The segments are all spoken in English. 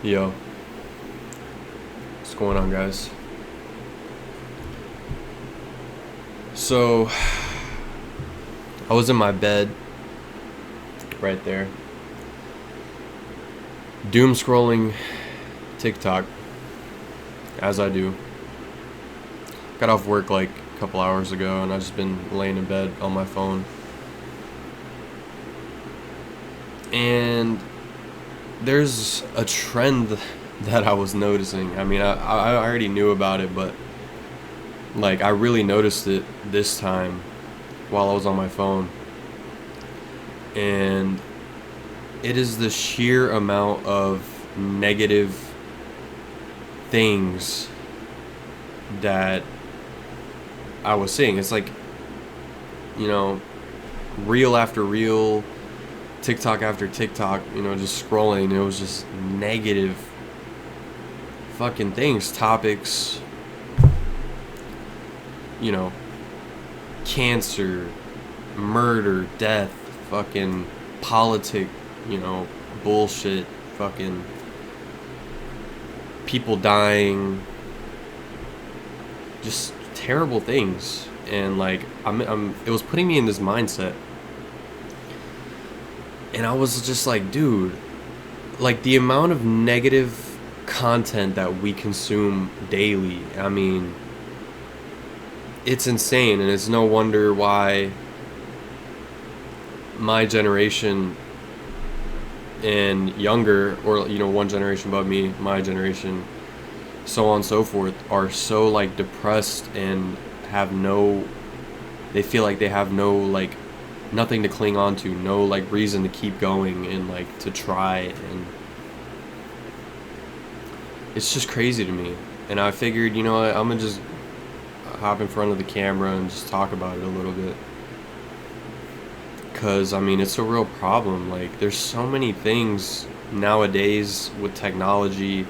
Yo, what's going on, guys? So, I was in my bed, right there, doom scrolling TikTok, as I do. Got off work like a couple hours ago, and I've just been laying in bed on my phone. And there's a trend that I was noticing. I mean, I already knew about it, but like I really noticed it this time while I was on my phone. And it is the sheer amount of negative things that I was seeing. It's like, reel after reel, TikTok after TikTok, just scrolling. It was just negative fucking things, topics, cancer, murder, death, fucking politic, bullshit, fucking people dying, just terrible things. And like it was putting me in this mindset. And I was just like, dude, like the amount of negative content that we consume daily, I mean, it's insane. And it's no wonder why my generation and younger, or, one generation above me, my generation, so on and so forth, are so like depressed and they feel like they have no like nothing to cling on to, no like reason to keep going and like to try. And it's just crazy to me. And I figured, I'm gonna just hop in front of the camera and just talk about it a little bit, because I mean, it's a real problem. Like, there's so many things nowadays with technology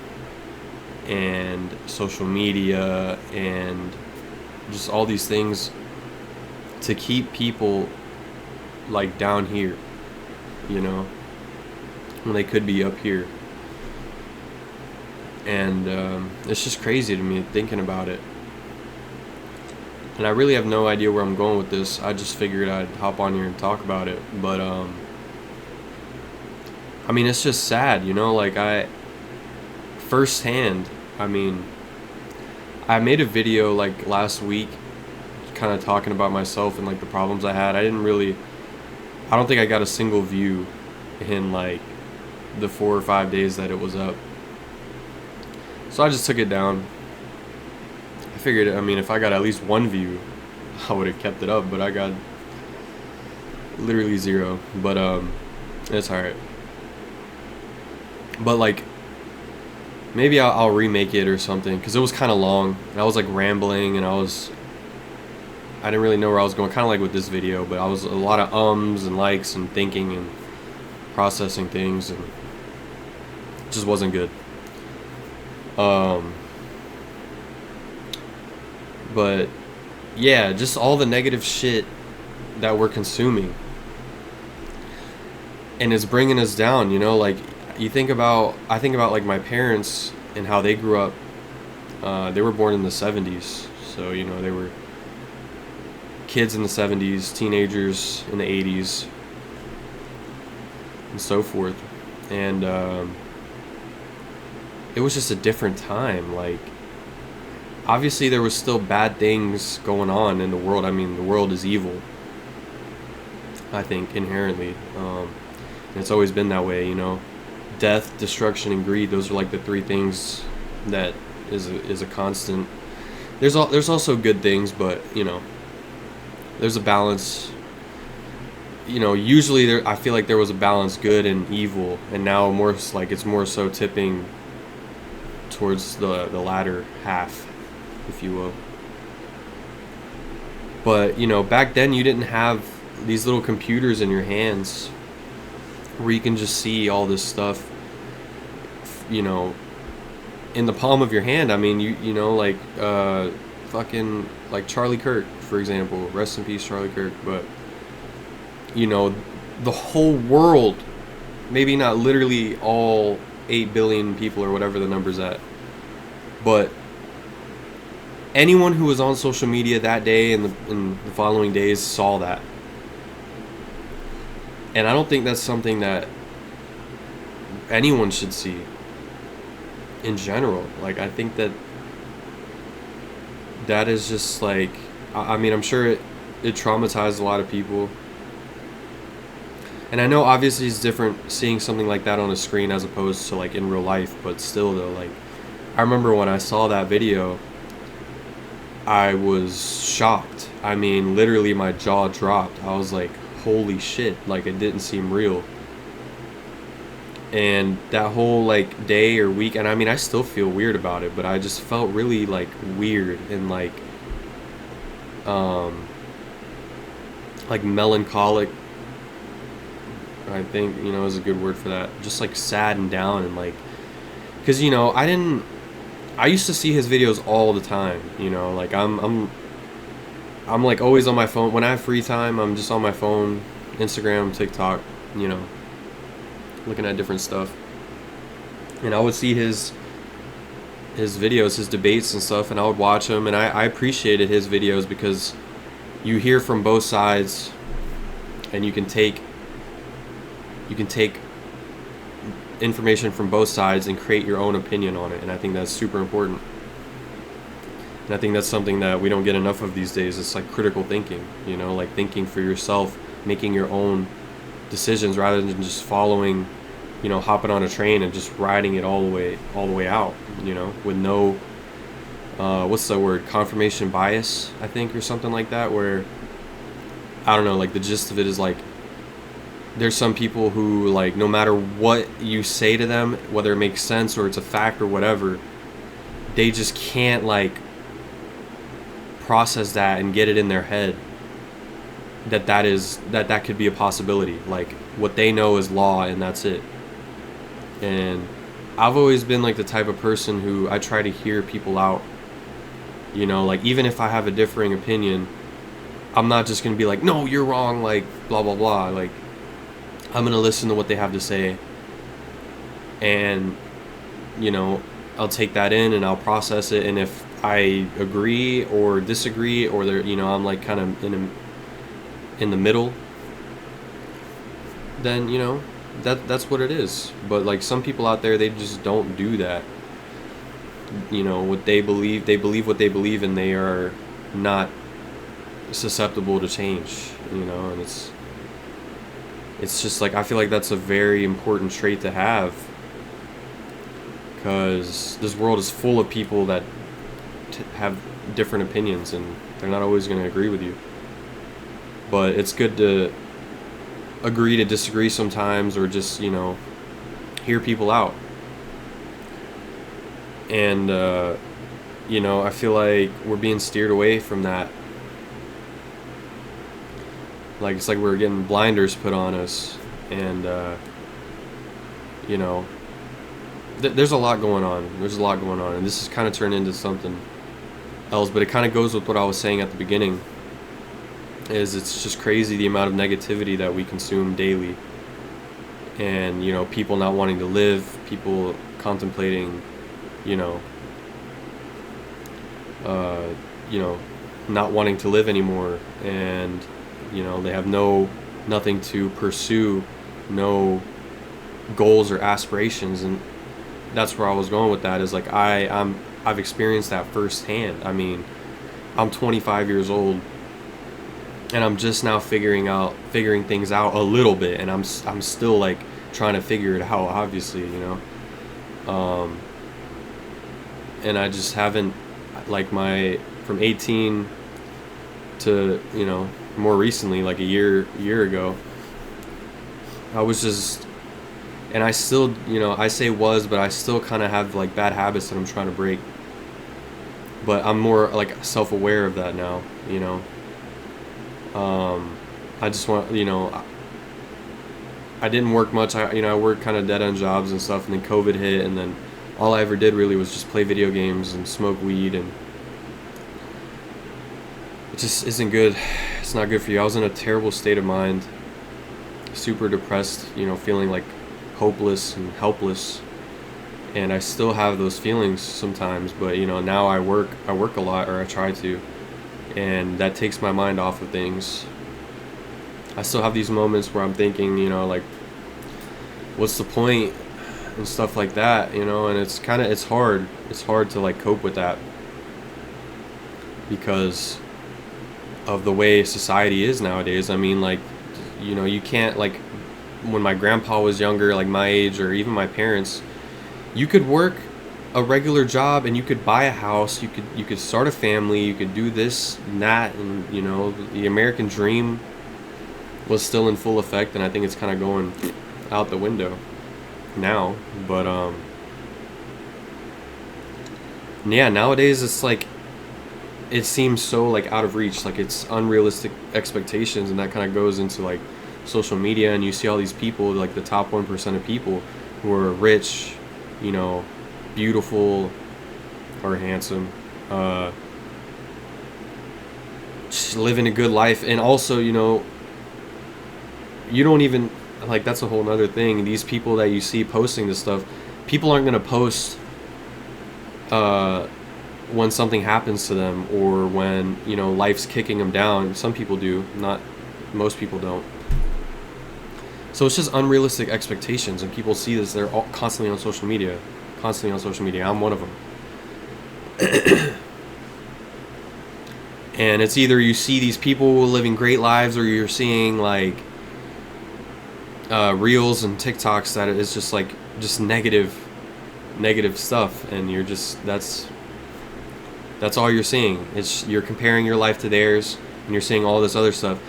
and social media and just all these things to keep people like down here, when they could be up here. And it's just crazy to me thinking about it. And I really have no idea where I'm going with this. I just figured I'd hop on here and talk about it. But I mean, it's just sad, like firsthand, I mean, I made a video like last week kind of talking about myself and like the problems I had. I don't think I got a single view in like the 4 or 5 days that it was up. So I just took it down. I figured, I mean, if I got at least one view, I would have kept it up, but I got literally 0. But it's alright. But like, maybe I'll remake it or something, because it was kind of long, and I was like rambling, and I didn't really know where I was going, kind of like with this video, but I was a lot of ums and likes and thinking and processing things, and it just wasn't good. But yeah, just all the negative shit that we're consuming, and it's bringing us down. Like I think about like my parents and how they grew up. They were born in the 70s, so they were kids in the 70s, teenagers in the 80s, and so forth. And it was just a different time. Like, obviously there was still bad things going on in the world. I mean, the world is evil, I think, inherently. And it's always been that way, Death, destruction, and greed, those are like the 3 things that is a constant. There's also good things, but there's a balance. Usually I feel like there was a balance, good and evil, and now it's more so tipping towards the latter half, if you will. But back then you didn't have these little computers in your hands where you can just see all this stuff, in the palm of your hand. I mean, like fucking like Charlie Kirk, for example. Rest in peace, Charlie Kirk. But the whole world, maybe not literally all 8 billion people or whatever the number's at. But anyone who was on social media that day and the following days saw that. And I don't think that's something that anyone should see in general. Like, I think that is just like, I mean, I'm sure it traumatized a lot of people. And I know obviously it's different seeing something like that on a screen as opposed to like in real life, but still though, like, I remember when I saw that video, I was shocked. I mean, literally my jaw dropped. I was like, holy shit, like, it didn't seem real. And that whole like day or week, and I mean, I still feel weird about it, but I just felt really like weird and like melancholic, I think, you know, is a good word for that. Just like sad and down, and like, because, you know, I used to see his videos all the time, you know, like I'm like always on my phone. When I have free time, I'm just on my phone, Instagram, TikTok, you know, looking at different stuff. And I would see his videos, his debates and stuff, and I would watch them, and I appreciated his videos because you hear from both sides, and you can take information from both sides and create your own opinion on it. And I think that's super important. And I think that's something that we don't get enough of these days. It's like critical thinking, you know, like thinking for yourself, making your own decisions rather than just following, you know, hopping on a train and just riding it all the way out, you know, with no what's the word, confirmation bias, I think, or something like that, where, I don't know, like the gist of it is like, there's some people who, like, no matter what you say to them, whether it makes sense or it's a fact or whatever, they just can't like process that and get it in their head that could be a possibility. Like, what they know is law and that's it. And I've always been like the type of person who I try to hear people out, you know, like, even if I have a differing opinion, I'm not just gonna be like, no, you're wrong, like, blah blah blah. Like, I'm gonna listen to what they have to say, and, you know, I'll take that in and I'll process it. And if I agree or disagree, or there, you know, I'm like kind of in the middle, then, you know, that's what it is. But like, some people out there, they just don't do that. You know, what they believe what they believe, and they are not susceptible to change, you know. And it's just like, I feel like that's a very important trait to have, because this world is full of people that have different opinions, and they're not always going to agree with you. But it's good to agree to disagree sometimes, or just, you know, hear people out. And you know, I feel like we're being steered away from that. Like, it's like we're getting blinders put on us. And you know, there's a lot going on. And this has kind of turned into something else, but it kind of goes with what I was saying at the beginning. Is it's just crazy the amount of negativity that we consume daily. And, you know, people not wanting to live, people contemplating, you know, not wanting to live anymore, and, you know, they have nothing to pursue, no goals or aspirations. And that's where I was going with that, is like, I've experienced that firsthand. I mean, I'm 25 years old, and I'm just now figuring things out a little bit, and I'm still like trying to figure it out, obviously, you know. And I just haven't, like, from 18 to, you know, more recently, like a year ago, I was just, and I still, you know, I say was, but I still kind of have like bad habits that I'm trying to break. But I'm more like self-aware of that now, you know. I just want, you know, I didn't work much. I worked kind of dead-end jobs and stuff, and then COVID hit, and then all I ever did really was just play video games and smoke weed, and it just isn't good. It's not good for you. I was in a terrible state of mind, super depressed, you know, feeling like hopeless and helpless. and I still have those feelings sometimes. But now I work a lot, or I try to, and that takes my mind off of things. I still have these moments where I'm thinking, like, what's the point, and stuff like that, and it's hard to like cope with that because of the way society is nowadays. I mean, like, you can't, like, when my grandpa was younger, like my age, or even my parents, you could work a regular job and you could buy a house, you could start a family, you could do this and that, and the American dream was still in full effect, and I think it's kind of going out the window now. But yeah, nowadays it's like, it seems so like out of reach, like it's unrealistic expectations, and that kind of goes into like social media, and you see all these people, like the top 1% of people who are rich, beautiful or handsome, just living a good life, and also, you don't even, like, that's a whole nother thing. These people that you see posting this stuff, people aren't going to post when something happens to them, or when life's kicking them down. Some people do, not most people don't. So it's just unrealistic expectations, and people see this. They're all constantly on social media. I'm one of them. And it's either you see these people living great lives, or you're seeing like reels and TikToks that is just like just negative stuff, and you're just that's all you're seeing. You're comparing your life to theirs, and you're seeing all this other stuff,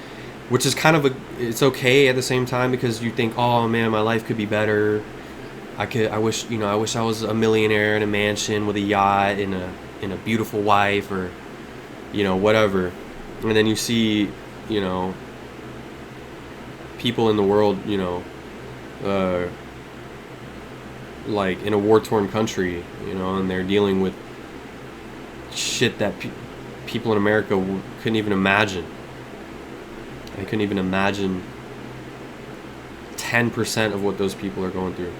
which is kind of it's okay at the same time, because you think, oh man, my life could be better. I wish I was a millionaire in a mansion with a yacht and a beautiful wife, or whatever. And then you see people in the world, like in a war-torn country, and they're dealing with shit that people in America couldn't even imagine. They couldn't even imagine 10% of what those people are going through.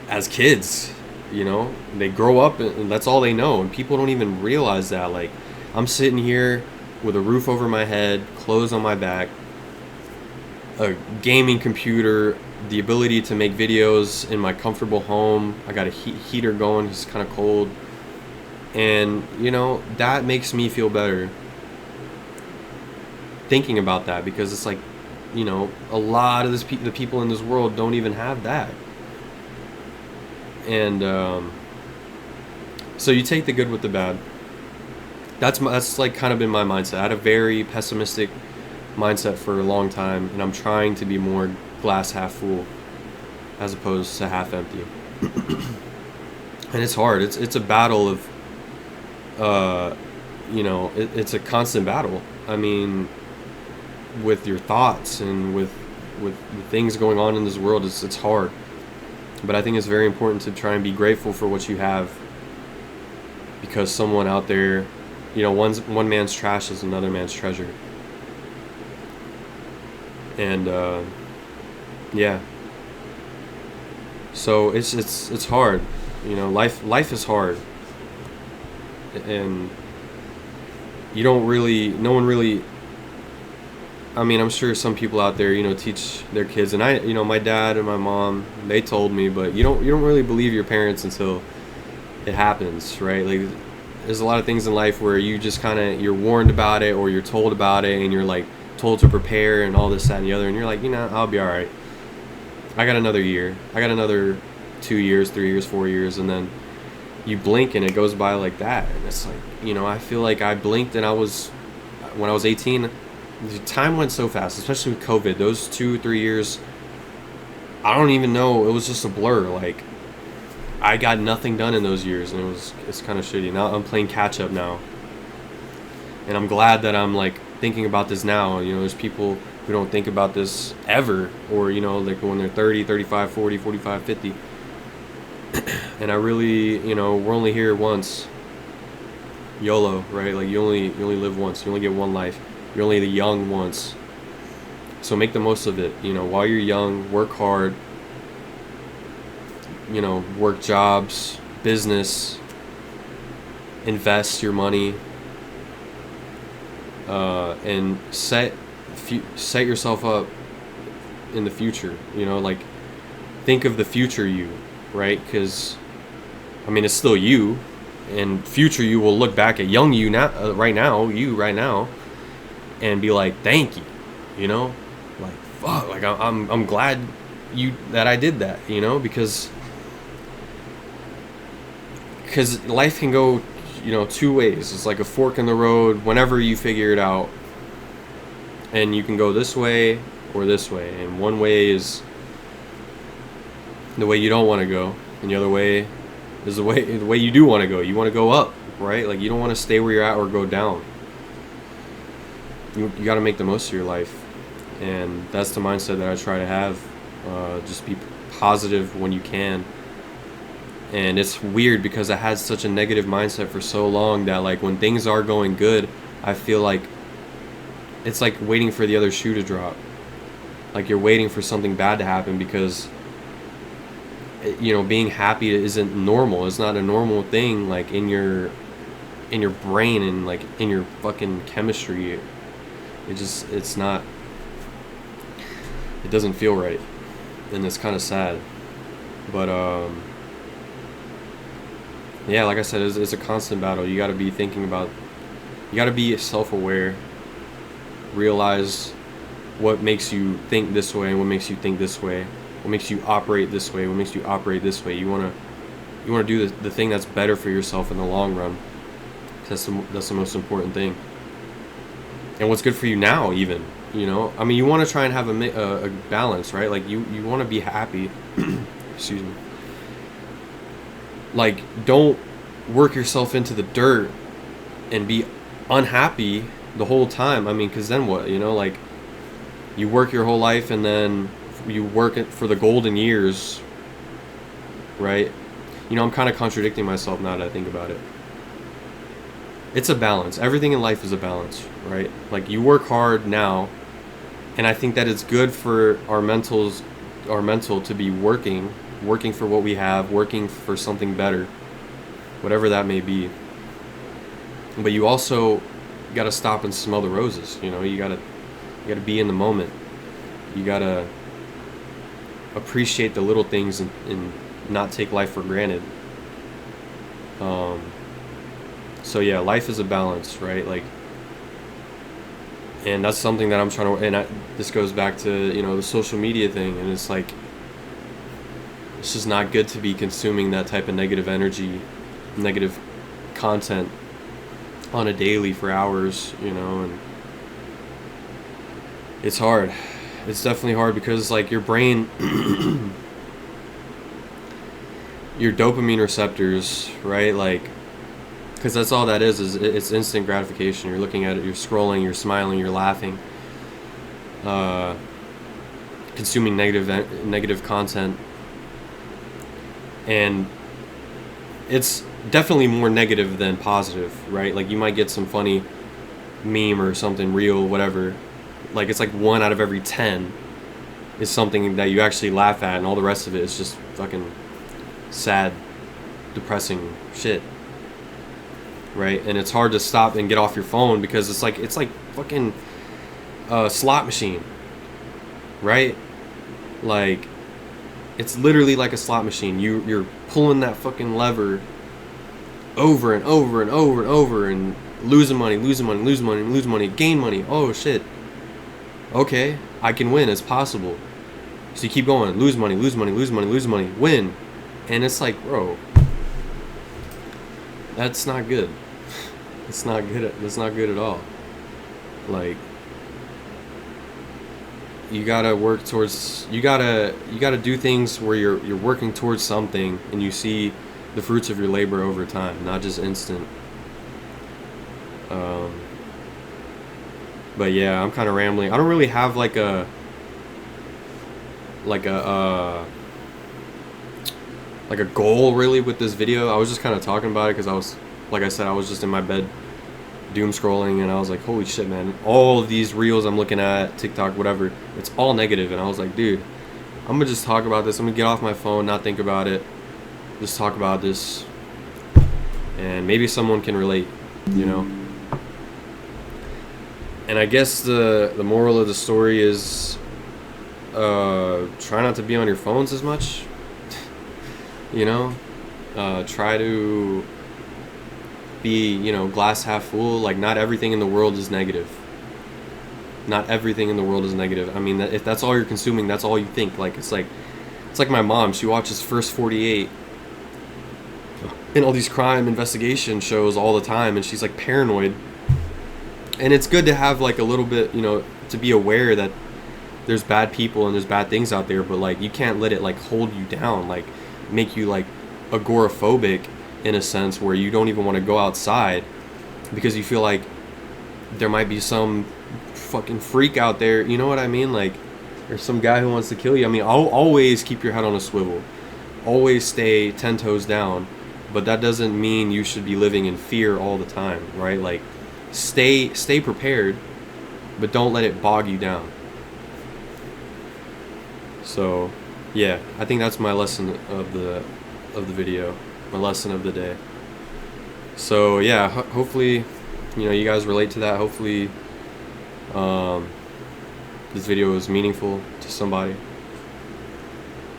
As kids, they grow up and that's all they know, and people don't even realize that. Like, I'm sitting here with a roof over my head, clothes on my back, a gaming computer, the ability to make videos in my comfortable home. I got a heater going, it's kind of cold, and that makes me feel better thinking about that, because it's like, a lot of the people in this world don't even have that. And so you take the good with the bad. That's like kind of been my mindset. I had a very pessimistic mindset for a long time, and I'm trying to be more glass half full as opposed to half empty. And it's hard. It's a battle of it's a constant battle. I mean, with your thoughts and with things going on in this world, it's hard. But I think it's very important to try and be grateful for what you have, because someone out there, one man's trash is another man's treasure. And yeah, so it's hard. Life is hard, and no one really. I mean, I'm sure some people out there, teach their kids, and my dad and my mom, they told me, but you don't really believe your parents until it happens, right? Like, there's a lot of things in life where you just you're warned about it, or you're told about it, and you're like told to prepare and all this, that, and the other, and you're like, I'll be all right. I got another year. I got another 2 years, 3 years, 4 years, and then you blink and it goes by like that. And it's like, I feel like I blinked, and when I was 18, the time went so fast, especially with COVID. Those 2-3 years, I don't even know. It was just a blur. Like, I got nothing done in those years, and it's kind of shitty. Now I'm playing catch up now, and I'm glad that I'm like thinking about this now. There's people who don't think about this ever, or like when they're 30, 35, 40, 45, 50. And I really, we're only here once. YOLO, right? Like, you only live once. You only get one life. You're only the young once. So make the most of it. While you're young, work hard. work jobs, business, invest your money, and set yourself up in the future. Like, think of the future you, right? Because it's still you, and future you will look back at young you now, right now, and be like, thank you, like, fuck, like I'm glad that I did that, because life can go, two ways. It's like a fork in the road whenever you figure it out, and you can go this way or this way, and one way is the way you don't want to go, and the other way is the way you do want to go. You want to go up, right? Like, you don't want to stay where you're at or go down. You got to make the most of your life, and that's the mindset that I try to have. Just be positive when you can. And it's weird because I had such a negative mindset for so long that, like, when things are going good, I feel like it's like waiting for the other shoe to drop. Like, you're waiting for something bad to happen because being happy isn't normal. It's not a normal thing, like, in your brain and, like, in your fucking chemistry. It's not, it doesn't feel right, and it's kind of sad. But yeah, like I said, it's a constant battle. You got to be thinking about, you got to be self-aware, realize what makes you think this way and what makes you think this way, what makes you operate this way, what makes you operate this way. You want to do the thing that's better for yourself in the long run. That's the most important thing. And what's good for you now, even, you want to try and have a balance, right? Like, you want to be happy. Excuse me. Like, don't work yourself into the dirt and be unhappy the whole time. Because then what? Like, you work your whole life and then you work it for the golden years, right? I'm kind of contradicting myself now that I think about it. It's a balance. Everything in life is a balance, right? Like, you work hard now, and I think that it's good for our mental to be working for what we have, working for something better, whatever that may be. But you also got to stop and smell the roses. You got to be in the moment. You got to appreciate the little things and not take life for granted. So yeah, life is a balance, right? Like, and that's something that I'm trying to, and this goes back to, the social media thing, and it's like, it's just not good to be consuming that type of negative energy, negative content on a daily for hours, and it's hard. It's definitely hard because, like, your brain, your dopamine receptors, right? Like, because that's all that is it's instant gratification. You're looking at it, you're scrolling, you're smiling, you're laughing, consuming negative content, and it's definitely more negative than positive, right? Like, you might get some funny meme or something real, whatever. Like, it's like 1 out of every 10 is something that you actually laugh at, and all the rest of it is just fucking sad, depressing shit, right? And it's hard to stop and get off your phone because it's like fucking a slot machine, right? Like, it's literally like a slot machine. You're pulling that fucking lever over and over and over and over, and losing money, gain money. Oh shit. Okay, I can win. It's possible. So you keep going, lose money, win. And it's like, bro, that's not good. That's not good at all. Like, you gotta work towards, you gotta do things where you're working towards something and you see the fruits of your labor over time, not just instant. But yeah, I'm kind of rambling. I don't really have like a goal really with this video. I was just kind of talking about it because like I said, I was just in my bed doom scrolling, and I was like, holy shit, man, all of these reels I'm looking at, TikTok, whatever, it's all negative. And I was like, dude, I'm gonna just talk about this. I'm gonna get off my phone, not think about it, just talk about this, and maybe someone can relate, you know. And I guess the moral of the story is, try not to be on your phones as much. You know, try to be, you know, glass half full. Like, not everything in the world is negative. Not everything in the world is negative. I mean, if that's all you're consuming, that's all you think. Like, it's like my mom. She watches First 48 and all these crime investigation shows all the time, and she's like paranoid. And it's good to have like a little bit, you know, to be aware that there's bad people and there's bad things out there, but like you can't let it like hold you down, like make you like agoraphobic in a sense where you don't even want to go outside because you feel like there might be some fucking freak out there, you know what I mean? Like, there's some guy who wants to kill you. I mean, I'll always keep your head on a swivel, always stay 10 toes down, but that doesn't mean you should be living in fear all the time, right? Like, stay prepared, but don't let it bog you down. So yeah, I think that's my lesson of the video, my lesson of the day. So yeah, hopefully, you know, you guys relate to that. Hopefully this video was meaningful to somebody.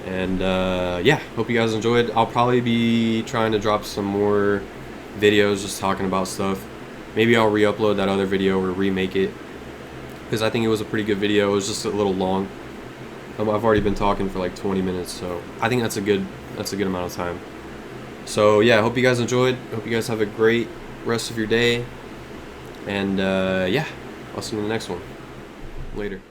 And yeah, hope you guys enjoyed. I'll probably be trying to drop some more videos just talking about stuff. Maybe I'll re-upload that other video or remake it, because I think it was a pretty good video. It was just a little long. I've already been talking for like 20 minutes, so I think that's a good amount of time. So yeah, I hope you guys enjoyed. Hope you guys have a great rest of your day. And yeah, I'll see you in the next one. Later.